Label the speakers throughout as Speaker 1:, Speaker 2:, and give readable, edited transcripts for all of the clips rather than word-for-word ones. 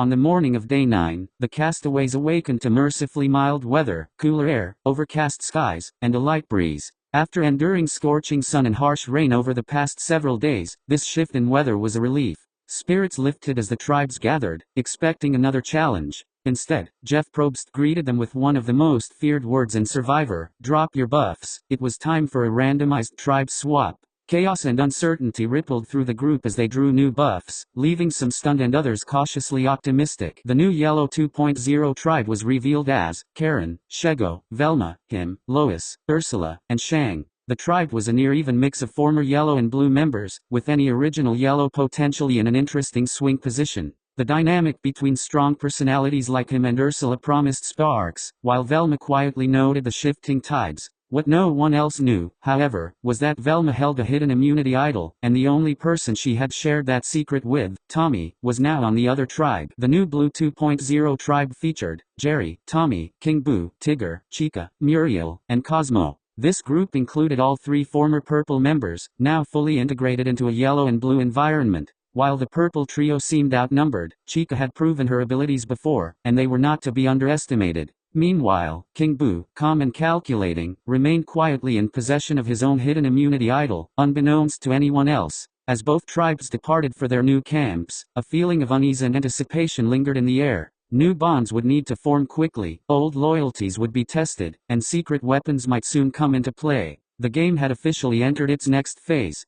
Speaker 1: On the morning of day 9, the castaways awakened to mercifully mild weather, cooler air, overcast skies, and a light breeze. After enduring scorching sun and harsh rain over the past several days, this shift in weather was a relief. Spirits lifted as the tribes gathered, expecting another challenge. Instead, Jeff Probst greeted them with one of the most feared words in Survivor: drop your buffs. It was time for a randomized tribe swap. Chaos and uncertainty rippled through the group as they drew new buffs, leaving some stunned and others cautiously optimistic. The new Yellow 2.0 tribe was revealed as Karen, Shego, Velma, him, Lois, Ursula, and Shang. The tribe was a near-even mix of former Yellow and Blue members, with any original Yellow potentially in an interesting swing position. The dynamic between strong personalities like him and Ursula promised sparks, while Velma quietly noted the shifting tides. What no one else knew, however, was that Velma held a hidden immunity idol, and the only person she had shared that secret with, Tommy, was now on the other tribe. The new Blue 2.0 tribe featured Jerry, Tommy, King Boo, Tigger, Chica, Muriel, and Cosmo. This group included all 3 former Purple members, now fully integrated into a Yellow and Blue environment. While the Purple trio seemed outnumbered, Chica had proven her abilities before, and they were not to be underestimated. Meanwhile, King Boo, calm and calculating, remained quietly in possession of his own hidden immunity idol, unbeknownst to anyone else. As both tribes departed for their new camps, a feeling of unease and anticipation lingered in the air. New bonds would need to form quickly, old loyalties would be tested, and secret weapons might soon come into play. The game had officially entered its next phase.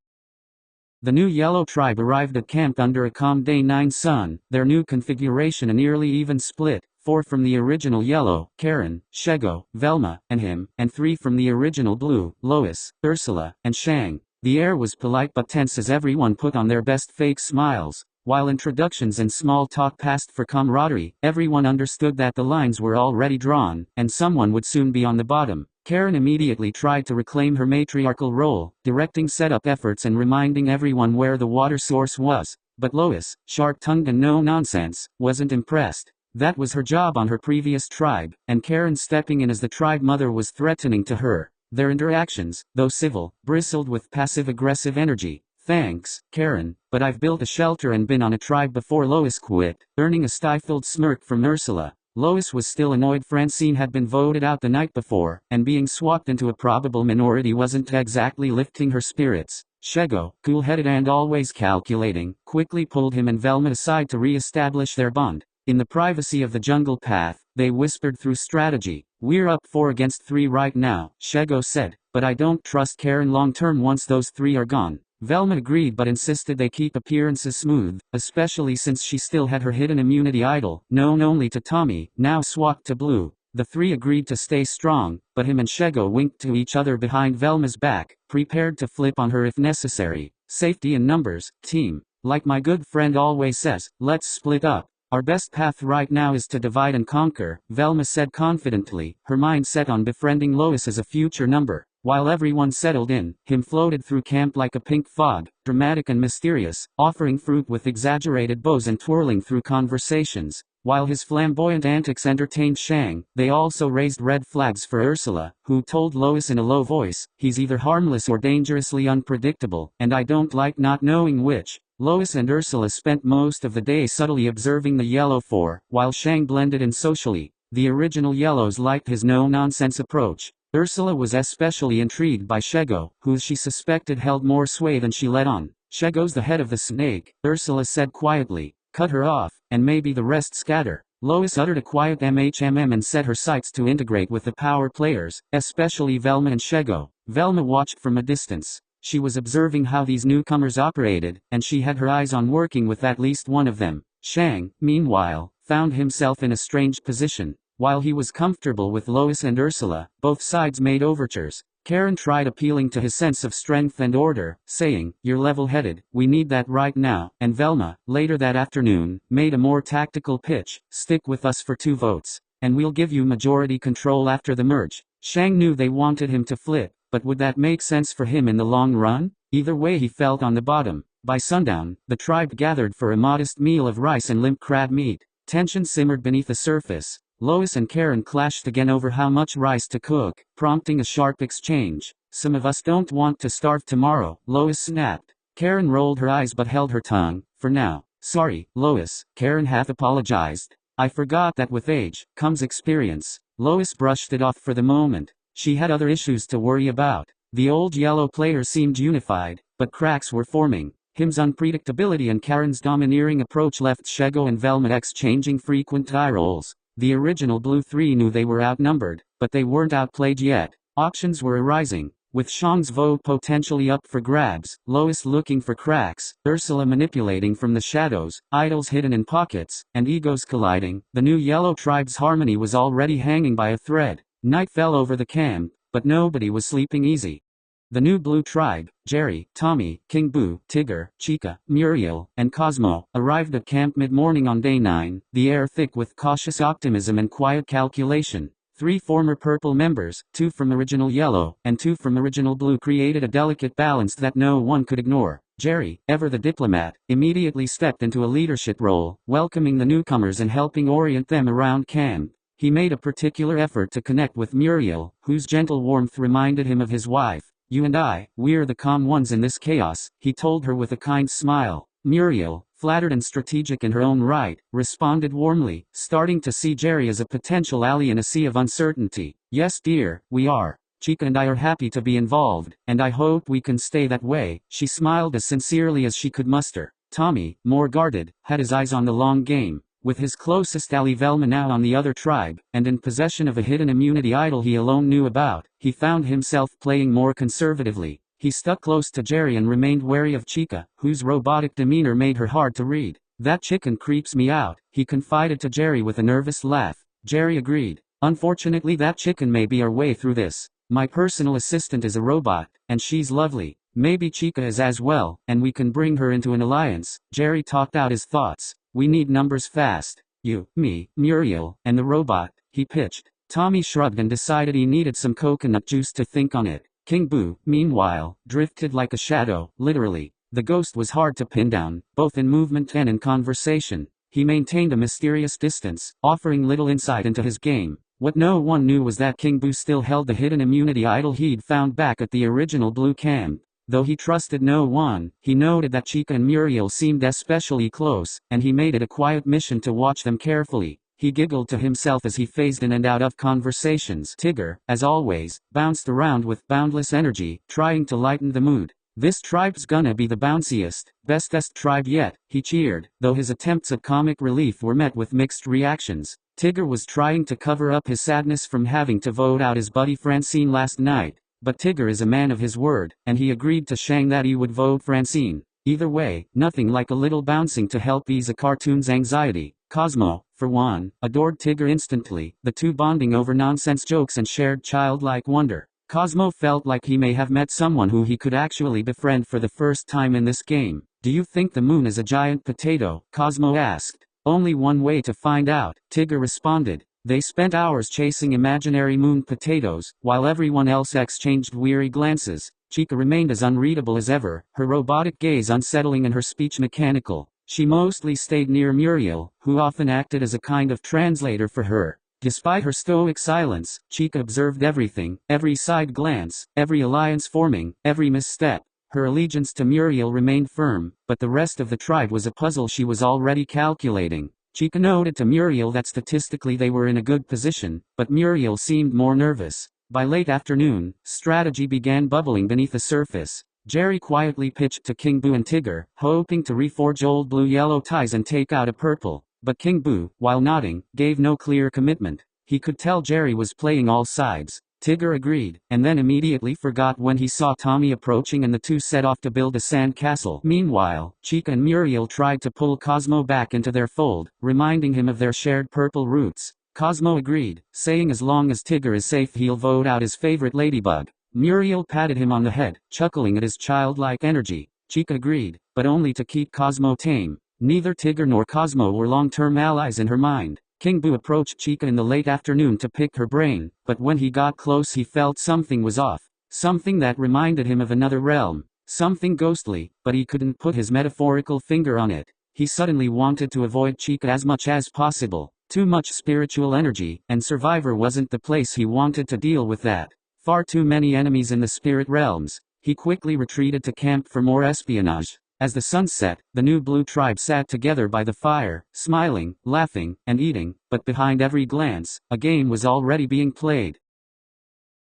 Speaker 1: The new Yellow tribe arrived at camp under a calm day 9 sun, their new configuration a nearly even split. 4 from the original Yellow, Karen, Shego, Velma, and him, and 3 from the original Blue, Lois, Ursula, and Shang. The air was polite but tense as everyone put on their best fake smiles. While introductions and small talk passed for camaraderie, everyone understood that the lines were already drawn, and someone would soon be on the bottom. Karen immediately tried to reclaim her matriarchal role, directing setup efforts and reminding everyone where the water source was. But Lois, sharp-tongued and no-nonsense, wasn't impressed. That was her job on her previous tribe, and Karen stepping in as the tribe mother was threatening to her. Their interactions, though civil, bristled with passive-aggressive energy. Thanks, Karen, but I've built a shelter and been on a tribe before. Lois quit, earning a stifled smirk from Ursula. Lois was still annoyed Francine had been voted out the night before, and being swapped into a probable minority wasn't exactly lifting her spirits. Shego, cool-headed and always calculating, quickly pulled him and Velma aside to re-establish their bond. In the privacy of the jungle path, they whispered through strategy. We're up 4 against 3 right now, Shego said, but I don't trust Karen long-term once those 3 are gone. Velma agreed but insisted they keep appearances smooth, especially since she still had her hidden immunity idol, known only to Tommy, now swapped to Blue. The 3 agreed to stay strong, but him and Shego winked to each other behind Velma's back, prepared to flip on her if necessary. Safety in numbers, team. Like my good friend always says, let's split up. Our best path right now is to divide and conquer, Velma said confidently, her mind set on befriending Lois as a future number. While everyone settled in, him floated through camp like a pink fog, dramatic and mysterious, offering fruit with exaggerated bows and twirling through conversations. While his flamboyant antics entertained Shang, they also raised red flags for Ursula, who told Lois in a low voice, he's either harmless or dangerously unpredictable, and I don't like not knowing which. Lois and Ursula spent most of the day subtly observing the Yellow 4, while Shang blended in socially. The original Yellows liked his no-nonsense approach. Ursula was especially intrigued by Shego, who she suspected held more sway than she let on. Shego's the head of the snake, Ursula said quietly. Cut her off, and maybe the rest scatter. Lois uttered a quiet MHMM and set her sights to integrate with the power players, especially Velma and Shego. Velma watched from a distance. She was observing how these newcomers operated, and she had her eyes on working with at least one of them. Shang, meanwhile, found himself in a strange position. While he was comfortable with Lois and Ursula, both sides made overtures. Karen tried appealing to his sense of strength and order, saying, "You're level-headed, we need that right now," and Velma, later that afternoon, made a more tactical pitch, "Stick with us for 2 votes, and we'll give you majority control after the merge." Shang knew they wanted him to flip, but would that make sense for him in the long run? Either way he felt on the bottom. By sundown, the tribe gathered for a modest meal of rice and limp crab meat. Tension simmered beneath the surface. Lois and Karen clashed again over how much rice to cook, prompting a sharp exchange. "Some of us don't want to starve tomorrow," Lois snapped. Karen rolled her eyes but held her tongue, for now. Sorry, Lois, Karen half apologized. I forgot that with age comes experience. Lois brushed it off for the moment. She had other issues to worry about. The old yellow player seemed unified, but cracks were forming. Him's unpredictability and Karen's domineering approach left Shego and Velma exchanging frequent eye rolls. The original Blue 3 knew they were outnumbered, but they weren't outplayed yet. Auctions were arising, with Shang's vote potentially up for grabs, Lois looking for cracks, Ursula manipulating from the shadows, idols hidden in pockets, and egos colliding. The new yellow tribe's harmony was already hanging by a thread. Night fell over the camp, but nobody was sleeping easy. The new blue tribe, Jerry, Tommy, King Boo, Tigger, Chica, Muriel, and Cosmo, arrived at camp mid-morning on day 9, the air thick with cautious optimism and quiet calculation. 3 former purple members, 2 from original yellow, and 2 from original blue created a delicate balance that no one could ignore. Jerry, ever the diplomat, immediately stepped into a leadership role, welcoming the newcomers and helping orient them around camp. He made a particular effort to connect with Muriel, whose gentle warmth reminded him of his wife. You and I, we're the calm ones in this chaos, he told her with a kind smile. Muriel, flattered and strategic in her own right, responded warmly, starting to see Jerry as a potential ally in a sea of uncertainty. Yes dear, we are. Chica and I are happy to be involved, and I hope we can stay that way. She smiled as sincerely as she could muster. Tommy, more guarded, had his eyes on the long game. With his closest ally Velma now on the other tribe, and in possession of a hidden immunity idol he alone knew about, he found himself playing more conservatively. He stuck close to Jerry and remained wary of Chica, whose robotic demeanor made her hard to read. That chicken creeps me out, he confided to Jerry with a nervous laugh. Jerry agreed. Unfortunately that chicken may be our way through this. My personal assistant is a robot, and she's lovely. Maybe Chica is as well, and we can bring her into an alliance. Jerry talked out his thoughts. We need numbers fast. You, me, Muriel, and the robot, he pitched. Tommy shrugged and decided he needed some coconut juice to think on it. King Boo, meanwhile, drifted like a shadow, literally. The ghost was hard to pin down, both in movement and in conversation. He maintained a mysterious distance, offering little insight into his game. What no one knew was that King Boo still held the hidden immunity idol he'd found back at the original blue camp. Though he trusted no one, he noted that Chica and Muriel seemed especially close, and he made it a quiet mission to watch them carefully. He giggled to himself as he phased in and out of conversations. Tigger, as always, bounced around with boundless energy, trying to lighten the mood. This tribe's gonna be the bounciest, bestest tribe yet, he cheered, though his attempts at comic relief were met with mixed reactions. Tigger was trying to cover up his sadness from having to vote out his buddy Francine last night. But Tigger is a man of his word, and he agreed to Shang that he would vote Francine. Either way, nothing like a little bouncing to help ease a cartoon's anxiety. Cosmo, for one, adored Tigger instantly, the two bonding over nonsense jokes and shared childlike wonder. Cosmo felt like he may have met someone who he could actually befriend for the first time in this game. Do you think the moon is a giant potato? Cosmo asked. Only one way to find out, Tigger responded. They spent hours chasing imaginary moon potatoes, while everyone else exchanged weary glances. Chica remained as unreadable as ever, her robotic gaze unsettling and her speech mechanical. She mostly stayed near Muriel, who often acted as a kind of translator for her. Despite her stoic silence, Chica observed everything, every side glance, every alliance forming, every misstep. Her allegiance to Muriel remained firm, but the rest of the tribe was a puzzle she was already calculating. Chica noted to Muriel that statistically they were in a good position, but Muriel seemed more nervous. By late afternoon, strategy began bubbling beneath the surface. Jerry quietly pitched to King Boo and Tigger, hoping to reforge old blue-yellow ties and take out a purple. But King Boo, while nodding, gave no clear commitment. He could tell Jerry was playing all sides. Tigger agreed, and then immediately forgot when he saw Tommy approaching and the two set off to build a sand castle. Meanwhile, Chica and Muriel tried to pull Cosmo back into their fold, reminding him of their shared purple roots. Cosmo agreed, saying as long as Tigger is safe he'll vote out his favorite ladybug. Muriel patted him on the head, chuckling at his childlike energy. Chica agreed, but only to keep Cosmo tame. Neither Tigger nor Cosmo were long-term allies in her mind. King Boo approached Chica in the late afternoon to pick her brain, but when he got close he felt something was off. Something that reminded him of another realm. Something ghostly, but he couldn't put his metaphorical finger on it. He suddenly wanted to avoid Chica as much as possible. Too much spiritual energy, and Survivor wasn't the place he wanted to deal with that. Far too many enemies in the spirit realms. He quickly retreated to camp for more espionage. As the sun set, the new blue tribe sat together by the fire, smiling, laughing, and eating, but behind every glance, a game was already being played.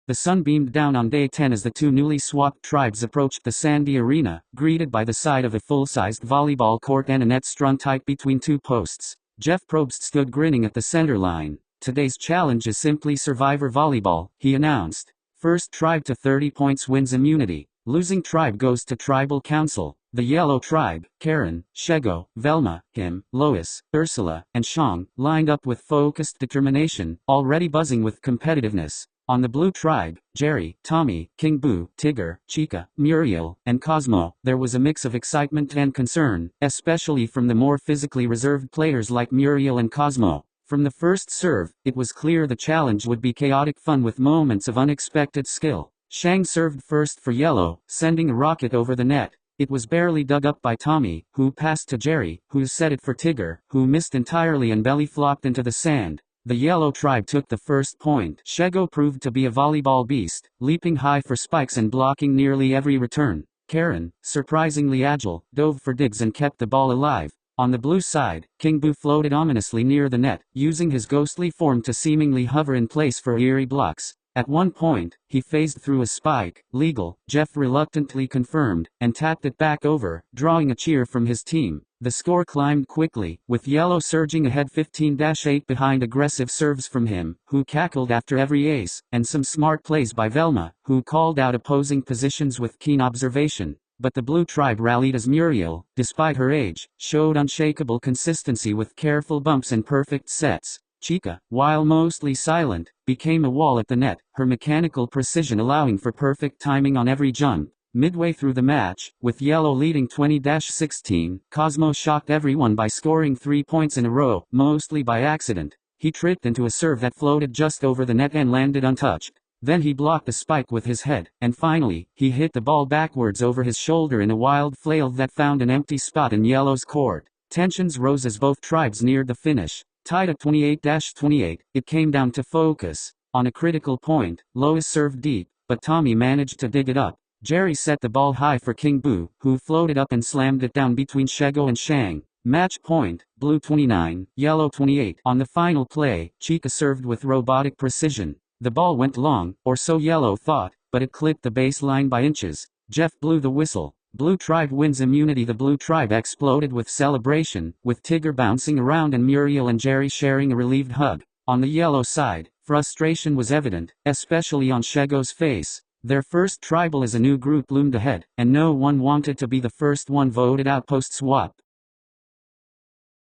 Speaker 1: The sun beamed down on day 10 as the two newly swapped tribes approached the sandy arena, greeted by the sight of a full-sized volleyball court and a net strung tight between two posts. Jeff Probst stood grinning at the center line. "Today's challenge is simply Survivor Volleyball," he announced. "First tribe to 30 points wins immunity. Losing tribe goes to Tribal Council." The Yellow Tribe, Karen, Shego, Velma, Kim, Lois, Ursula, and Shang, lined up with focused determination, already buzzing with competitiveness. On the Blue Tribe, Jerry, Tommy, King Boo, Tigger, Chica, Muriel, and Cosmo, there was a mix of excitement and concern, especially from the more physically reserved players like Muriel and Cosmo. From the first serve, it was clear the challenge would be chaotic fun with moments of unexpected skill. Shang served first for Yellow, sending a rocket over the net. It was barely dug up by Tommy, who passed to Jerry, who set it for Tigger, who missed entirely and belly flopped into the sand. The Yellow Tribe took the first point. Shego proved to be a volleyball beast, leaping high for spikes and blocking nearly every return. Karen, surprisingly agile, dove for digs and kept the ball alive. On the blue side, King Boo floated ominously near the net, using his ghostly form to seemingly hover in place for eerie blocks. At one point, he phased through a spike, legal, Jeff reluctantly confirmed, and tapped it back over, drawing a cheer from his team. The score climbed quickly, with Yellow surging ahead 15-8 behind aggressive serves from him, who cackled after every ace, and some smart plays by Velma, who called out opposing positions with keen observation. But the Blue Tribe rallied as Muriel, despite her age, showed unshakable consistency with careful bumps and perfect sets. Chica, while mostly silent, became a wall at the net, her mechanical precision allowing for perfect timing on every jump. Midway through the match, with Yellow leading 20-16, Cosmo shocked everyone by scoring 3 points in a row, mostly by accident. He tripped into a serve that floated just over the net and landed untouched. Then he blocked a spike with his head, and finally, he hit the ball backwards over his shoulder in a wild flail that found an empty spot in Yellow's court. Tensions rose as both tribes neared the finish. Tied at 28-28, it came down to focus. On a critical point, Lois served deep, but Tommy managed to dig it up. Jerry set the ball high for King Boo, who floated up and slammed it down between Shego and Shang. Match point, Blue 29, Yellow 28. On the final play, Chica served with robotic precision. The ball went long, or so Yellow thought, but it clipped the baseline by inches. Jeff blew the whistle. Blue Tribe wins immunity. The Blue Tribe exploded with celebration, with Tigger bouncing around and Muriel and Jerry sharing a relieved hug. On the Yellow side, frustration was evident, especially on Shego's face. Their first tribal as a new group loomed ahead, and no one wanted to be the first one voted out post-swap.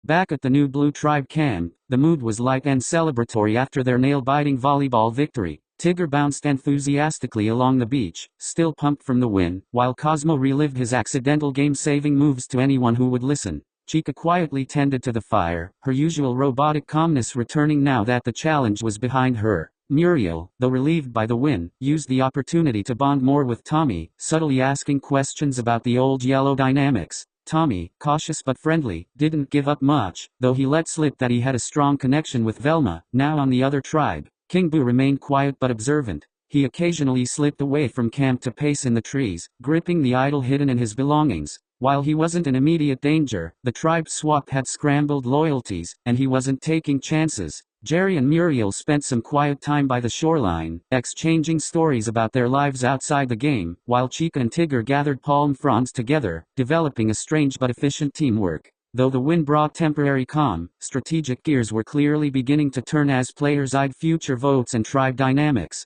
Speaker 1: Back at the new Blue Tribe camp, the mood was light and celebratory after their nail-biting volleyball victory. Tigger bounced enthusiastically along the beach, still pumped from the win, while Cosmo relived his accidental game-saving moves to anyone who would listen. Chica quietly tended to the fire, her usual robotic calmness returning now that the challenge was behind her. Muriel, though relieved by the win, used the opportunity to bond more with Tommy, subtly asking questions about the old Yellow dynamics. Tommy, cautious but friendly, didn't give up much, though he let slip that he had a strong connection with Velma, now on the other tribe. King Boo remained quiet but observant. He occasionally slipped away from camp to pace in the trees, gripping the idol hidden in his belongings. While he wasn't in immediate danger, the tribe swap had scrambled loyalties, and he wasn't taking chances. Jerry and Muriel spent some quiet time by the shoreline, exchanging stories about their lives outside the game, while Chica and Tigger gathered palm fronds together, developing a strange but efficient teamwork. Though the win brought temporary calm, strategic gears were clearly beginning to turn as players eyed future votes and tribe dynamics.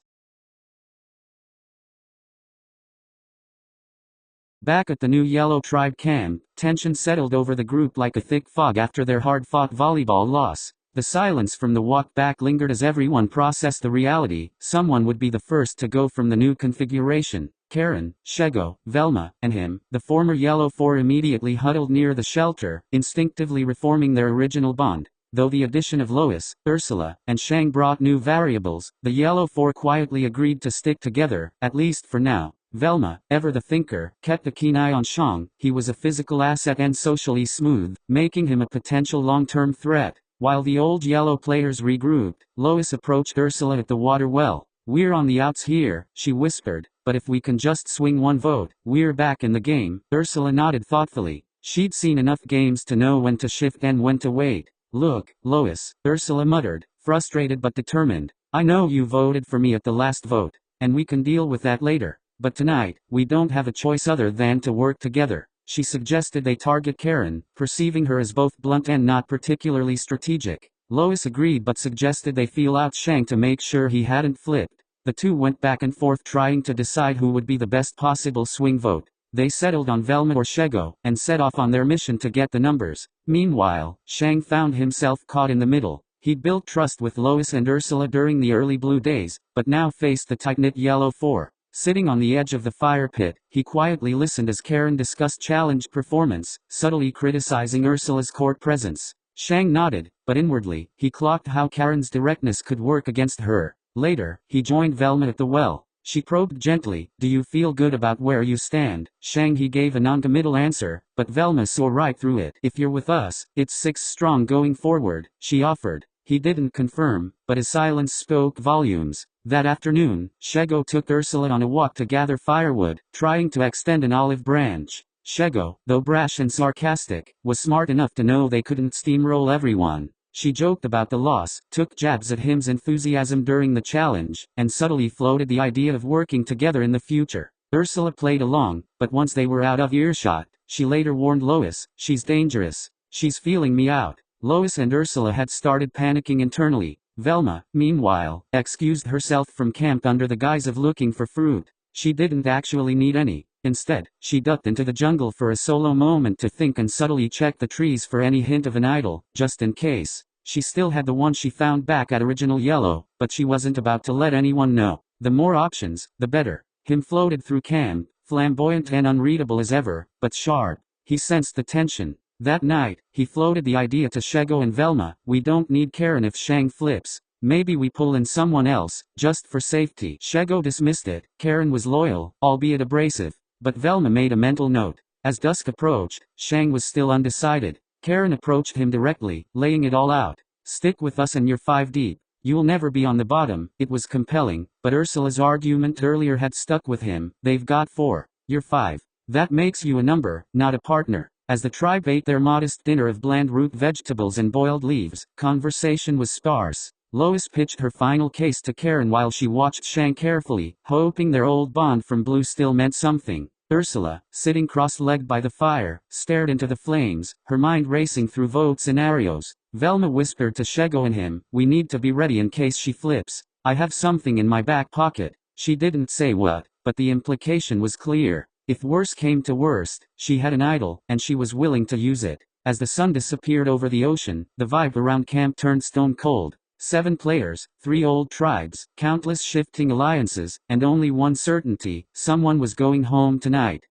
Speaker 1: Back at the new Yellow Tribe camp, tension settled over the group like a thick fog after their hard-fought volleyball loss. The silence from the walk back lingered as everyone processed the reality: someone would be the first to go from the new configuration. Karen, Shego, Velma, and him, the former Yellow Four, immediately huddled near the shelter, instinctively reforming their original bond. Though the addition of Lois, Ursula, and Shang brought new variables, the Yellow Four quietly agreed to stick together, at least for now. Velma, ever the thinker, kept a keen eye on Shang. He was a physical asset and socially smooth, making him a potential long-term threat. While the old Yellow players regrouped, Lois approached Ursula at the water well. "We're on the outs here," she whispered, "but if we can just swing one vote, we're back in the game." Ursula nodded thoughtfully. She'd seen enough games to know when to shift and when to wait. "Look, Lois," Ursula muttered, frustrated but determined. "I know you voted for me at the last vote, and we can deal with that later. But tonight, we don't have a choice other than to work together." She suggested they target Karen, perceiving her as both blunt and not particularly strategic. Lois agreed but suggested they feel out Shang to make sure he hadn't flipped. The two went back and forth trying to decide who would be the best possible swing vote. They settled on Velma or Shego, and set off on their mission to get the numbers. Meanwhile, Shang found himself caught in the middle. He'd built trust with Lois and Ursula during the early blue days, but now faced the tight-knit yellow four. Sitting on the edge of the fire pit, he quietly listened as Karen discussed challenge performance, subtly criticizing Ursula's court presence. Shang nodded, but inwardly, he clocked how Karen's directness could work against her. Later, he joined Velma at the well. She probed gently, "Do you feel good about where you stand?" Shang he gave a non-committal answer, but Velma saw right through it. "If you're with us, it's 6 strong going forward," she offered. He didn't confirm, but his silence spoke volumes. That afternoon, Shego took Ursula on a walk to gather firewood, trying to extend an olive branch. Shego, though brash and sarcastic, was smart enough to know they couldn't steamroll everyone. She joked about the loss, took jabs at him's enthusiasm during the challenge, and subtly floated the idea of working together in the future. Ursula played along, but once they were out of earshot, she later warned Lois, "She's dangerous. She's feeling me out." Lois and Ursula had started panicking internally. Velma, meanwhile, excused herself from camp under the guise of looking for fruit. She didn't actually need any. Instead, she ducked into the jungle for a solo moment to think and subtly check the trees for any hint of an idol, just in case. She still had the one she found back at Original Yellow, but she wasn't about to let anyone know. The more options, the better. Him floated through camp, flamboyant and unreadable as ever, but sharp. He sensed the tension. That night, he floated the idea to Shego and Velma, "We don't need Karen if Shang flips. Maybe we pull in someone else, just for safety." Shego dismissed it. Karen was loyal, albeit abrasive. But Velma made a mental note. As dusk approached, Shang was still undecided. Karen approached him directly, laying it all out. "Stick with us and you're 5 deep. You'll never be on the bottom." It was compelling, but Ursula's argument earlier had stuck with him. "They've got 4. You're 5. That makes you a number, not a partner." As the tribe ate their modest dinner of bland root vegetables and boiled leaves, conversation was sparse. Lois pitched her final case to Karen while she watched Shang carefully, hoping their old bond from Blue still meant something. Ursula, sitting cross-legged by the fire, stared into the flames, her mind racing through vote scenarios. Velma whispered to Shego and him, "We need to be ready in case she flips. I have something in my back pocket." She didn't say what, but the implication was clear. If worse came to worst, she had an idol, and she was willing to use it. As the sun disappeared over the ocean, the vibe around camp turned stone cold. 7 players, 3 old tribes, countless shifting alliances, and only one certainty: someone was going home tonight.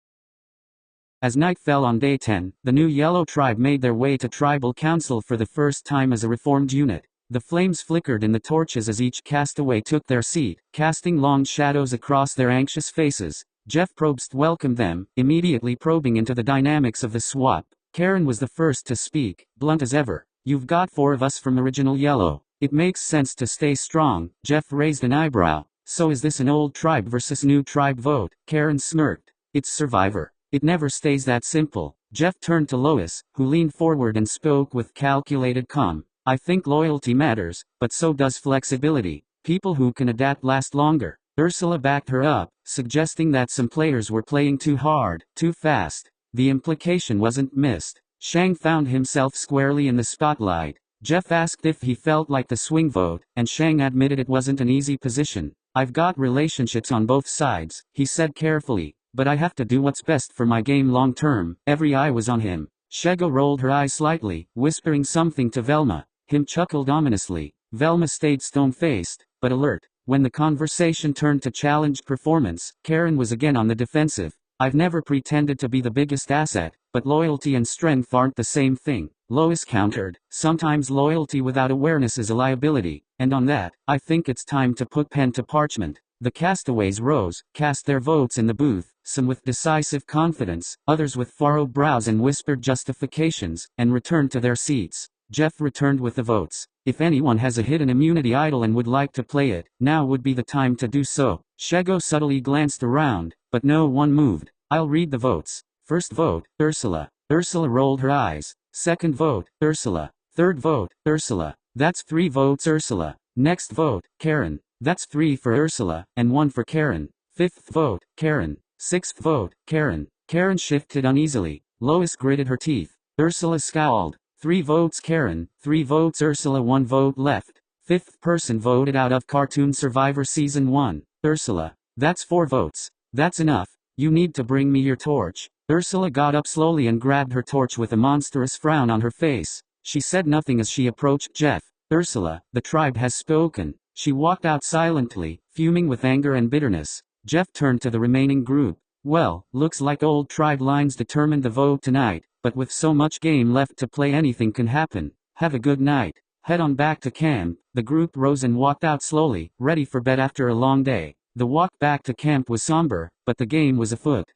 Speaker 1: As night fell on day 10, the new Yellow tribe made their way to tribal council for the first time as a reformed unit. The flames flickered in the torches as each castaway took their seat, casting long shadows across their anxious faces. Jeff Probst welcomed them, immediately probing into the dynamics of the swap. Karen was the first to speak, blunt as ever. "You've got 4 of us from Original Yellow. It makes sense to stay strong." Jeff raised an eyebrow. "So is this an old tribe versus new tribe vote?" Karen smirked. "It's Survivor. It never stays that simple." Jeff turned to Lois, who leaned forward and spoke with calculated calm. "I think loyalty matters, but so does flexibility. People who can adapt last longer." Ursula backed her up, suggesting that some players were playing too hard, too fast. The implication wasn't missed. Shang found himself squarely in the spotlight. Jeff asked if he felt like the swing vote, and Shang admitted it wasn't an easy position. "I've got relationships on both sides," he said carefully, "but I have to do what's best for my game long term." Every eye was on him. Shego rolled her eyes slightly, whispering something to Velma. Him chuckled ominously. Velma stayed stone-faced, but alert. When the conversation turned to challenge performance, Karen was again on the defensive. "I've never pretended to be the biggest asset, but loyalty and strength aren't the same thing." Lois countered, "Sometimes loyalty without awareness is a liability, and on that, I think it's time to put pen to parchment." The castaways rose, cast their votes in the booth, some with decisive confidence, others with furrowed brows and whispered justifications, and returned to their seats. Jeff returned with the votes. If anyone has a hidden immunity idol and would like to play it, now would be the time to do so. Shego subtly glanced around, but no one moved. I'll read the votes. First vote, Ursula. Ursula rolled her eyes. Second vote, Ursula. Third vote, Ursula. That's 3 votes Ursula. Next vote, Karen. That's 3 for Ursula, and 1 for Karen. Fifth vote, Karen. Sixth vote, Karen. Karen shifted uneasily. Lois gritted her teeth. Ursula scowled. 3 votes Karen, 3 votes Ursula, 1 vote left. Fifth person voted out of Cartoon Survivor Season 1, Ursula. That's 4 votes. That's enough. You need to bring me your torch. Ursula got up slowly and grabbed her torch with a monstrous frown on her face. She said nothing as she approached Jeff. Ursula, the tribe has spoken. She walked out silently, fuming with anger and bitterness. Jeff turned to the remaining group. Well, looks like old tribe lines determined the vote tonight, but with so much game left to play anything can happen. Have a good night. Head on back to camp. The group rose and walked out slowly, ready for bed after a long day. The walk back to camp was somber, but the game was afoot.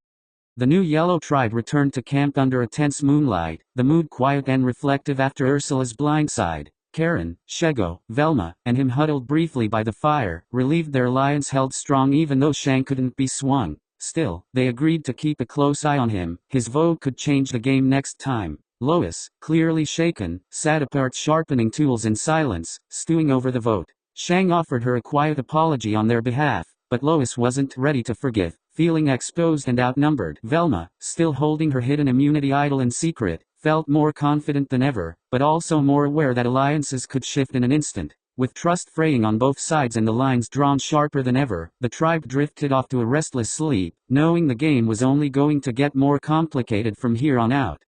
Speaker 1: The new yellow tribe returned to camp under a tense moonlight, the mood quiet and reflective after Ursula's blindside. Karen, Shego, Velma, and him huddled briefly by the fire, relieved their alliance held strong even though Shang couldn't be swung. Still, they agreed to keep a close eye on him. His vote could change the game next time. Lois, clearly shaken, sat apart sharpening tools in silence, stewing over the vote. Shang offered her a quiet apology on their behalf, but Lois wasn't ready to forgive. Feeling exposed and outnumbered, Velma, still holding her hidden immunity idol in secret, felt more confident than ever, but also more aware that alliances could shift in an instant. With trust fraying on both sides and the lines drawn sharper than ever, the tribe drifted off to a restless sleep, knowing the game was only going to get more complicated from here on out.